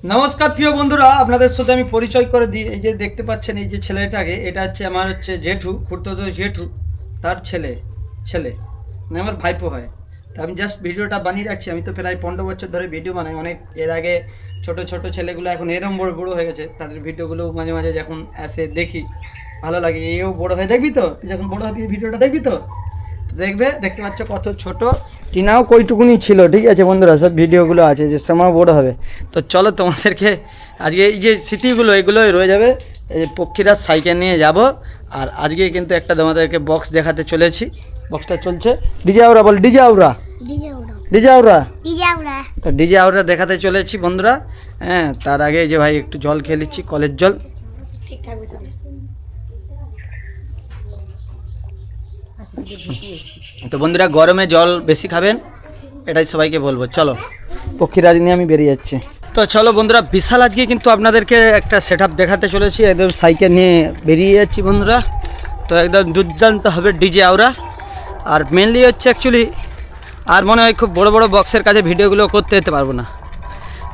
নমস্কার প্রিয় বন্ধুরা, আপনাদের সাথে আমি পরিচয় করে দিই। এই যে দেখতে পাচ্ছেন এই যে ছেলেটাকে, এটা হচ্ছে আমার জেঠু, খুড়তো জেঠু, তার ছেলে ছেলে মানে আমার ভাইপো হয়। তা আমি জাস্ট ভিডিওটা বানিয়ে রাখছি। আমি তো প্রায় 15 বছর ধরে ভিডিও বানাই। অনেক এর আগে ছোট ছোট ছেলেগুলো এখন এরম বড় বড় হয়ে গেছে, তাদের ভিডিওগুলো মাঝে মাঝে যখন আসে দেখি, ভালো লাগে। এও বড় হয়ে দেখবি তো, তুই যখন বড় হবি ভিডিওটা দেখবি তো দেখবে। দেখতে পাচ্ছ কত ছোট, টিনাও কইটুকুনি ছিল। ঠিক আছে বন্ধুরা, সব ভিডিওগুলো আছে, যে সময় বড় হবে। তো চলো তোমাদেরকে আজকে এই যে স্মৃতিগুলো এগুলোই রয়ে যাবে। এই পক্ষীরাজ সাইকেল নিয়ে যাব। আর আজকে কিন্তু একটা তোমাদেরকে বক্স দেখাতে চলেছি। বক্সটা চলছে ডিজে আউরা, বল ডিজে আউরা, ডিজে আউরা, তো ডিজে আউরা দেখাতে চলেছি বন্ধুরা। হ্যাঁ, তার আগে যে ভাই একটু জল খেয়ে নিচ্ছি, কলের জল। ঠিক থাকবে সব। তো বন্ধুরা, গরমে জল বেশি খাবেন, এটাই সবাইকে বলবো। চলো, পক্ষীরাজ নিয়ে আমি বেরিয়ে যাচ্ছি। তো চলো বন্ধুরা, বিশাল আজকে কিন্তু আপনাদেরকে একটা সেট আপ দেখাতে চলেছি। একদম সাইকেল নিয়ে বেরিয়ে যাচ্ছি বন্ধুরা। তো একদম দুর্দান্ত হবে ডিজে আউরা। আর মেনলি হচ্ছে অ্যাকচুয়ালি আর মনে হয় খুব বড় বড় বক্সের কাছে ভিডিওগুলো করতে যেতে পারবো না,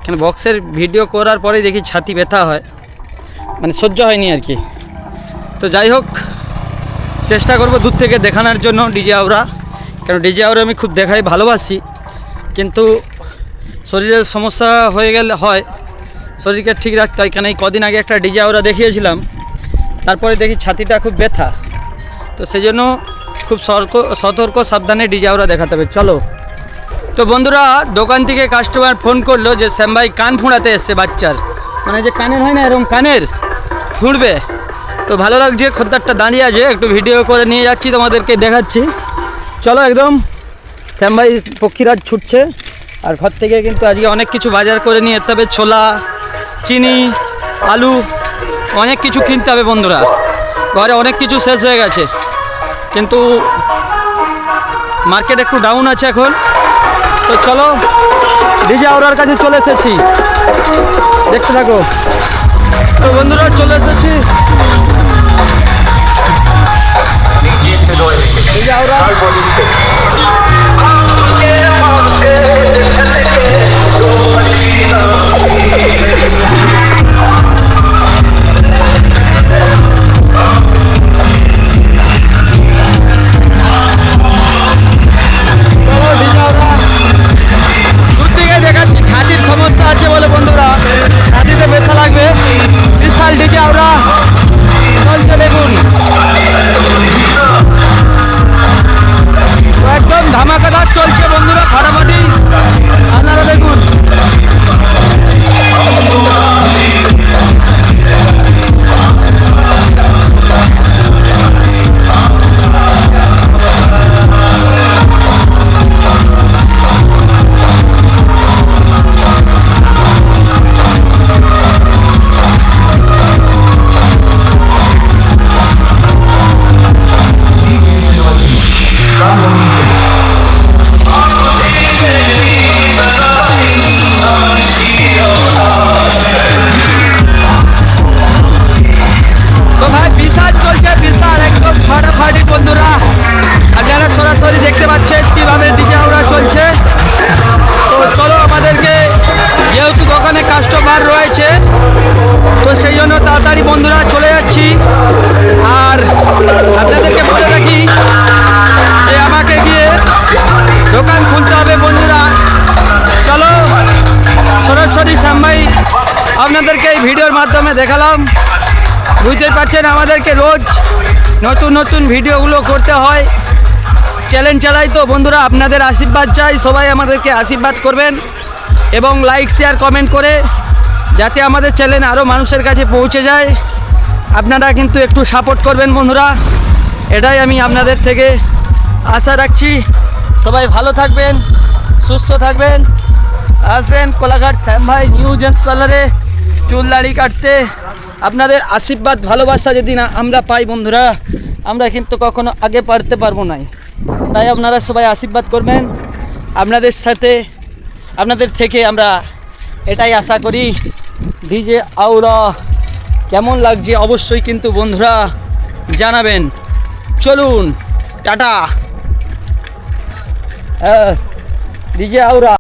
কেন বক্সের ভিডিও করার পরেই দেখি ছাতি ব্যথা হয়, মানে সহ্য হয়নি আর কি। তো যাই হোক, চেষ্টা করব দূর থেকে দেখানোর জন্য ডিজে আউরা, কারণ ডিজে আউরা আমি খুব দেখাই ভালোবাসি। কিন্তু শরীরের সমস্যা হয়ে গেলে হয়, শরীরকে ঠিক রাখতে হয়। কেন এই কদিন আগে একটা ডিজে আউরা দেখিয়েছিলাম, তারপরে দেখি ছাতিটা খুব ব্যথা। তো সেই জন্য খুব সতর্ক সাবধানে ডিজে আউরা দেখাতে হবে। চলো। তো বন্ধুরা, দোকান থেকে কাস্টমার ফোন করলো যে শ্যাম ভাই কান ফুঁড়াতে এসছে বাচ্চার, মানে যে কানের হয় না এরকম কানের ফুঁড়বে। তো ভালো লাগছে, খদ্দারটা দাঁড়িয়ে আছে, একটু ভিডিও করে নিয়ে যাচ্ছি, তোমাদেরকে দেখাচ্ছি। চলো একদম। শ্যাম ভাই পক্ষীরাজ ছুটছে। আর ঘর থেকে কিন্তু আজকে অনেক কিছু বাজার করে নিয়ে যেতে হবে। ছোলা, চিনি, আলু, অনেক কিছু কিনতে হবে বন্ধুরা। ঘরে অনেক কিছু শেষ হয়ে গেছে, কিন্তু মার্কেট একটু ডাউন আছে এখন। তো চলো, ডিজে আউরার কাছে চলে এসেছি, দেখতে থাকো। তো বন্ধুরা, চলে এসেছি ডিজে আউরা। দেখাচ্ছি, ছাতির সমস্যা আছে বলে বন্ধুরা, ছাতিতে ব্যথা লাগবে। বিশাল ডিজে আউরা চলছে, দেখুন একদম ধামাকাদার চলছে বন্ধুরা, ফাটাফাটি। আপনারা দেখুন। তাড়াতাড়ি বন্ধুরা চলে যাচ্ছি। আর আপনাদেরকে বলে রাখি যে আমাকে গিয়ে দোকান খুলতে হবে বন্ধুরা। চলো, সরাসরি শ্যাম ভাই আপনাদেরকে এই ভিডিওর মাধ্যমে দেখালাম। বুঝতেই পারছেন, আমাদেরকে রোজ নতুন নতুন ভিডিওগুলো করতে হয়, চ্যালেঞ্জ চালাই। তো বন্ধুরা, আপনাদের আশীর্বাদ চাই, সবাই আমাদেরকে আশীর্বাদ করবেন এবং লাইক শেয়ার কমেন্ট করে, যাতে আমাদের চ্যানেল আরও মানুষের কাছে পৌঁছে যায়। আপনারা কিন্তু একটু সাপোর্ট করবেন বন্ধুরা, এটাই আমি আপনাদের থেকে আশা রাখছি। সবাই ভালো থাকবেন, সুস্থ থাকবেন, আসবেন কোলাঘাট শ্যাম ভাই নিউ জেন্টস পার্লারে চুল দাড়ি কাটতে। আপনাদের আশীর্বাদ ভালোবাসা যদি না আমরা পাই বন্ধুরা, আমরা কিন্তু কখনো আগে বাড়তে পারবো না। তাই আপনারা সবাই আশীর্বাদ করবেন। আপনাদের সাথে, আপনাদের থেকে আমরা এটাই আশা করি। ডিজে আউরা কেমন লাগছে অবশ্যই কিন্তু বন্ধুরা জানাবেন। চলুন, টাটা। ডিজে আউরা।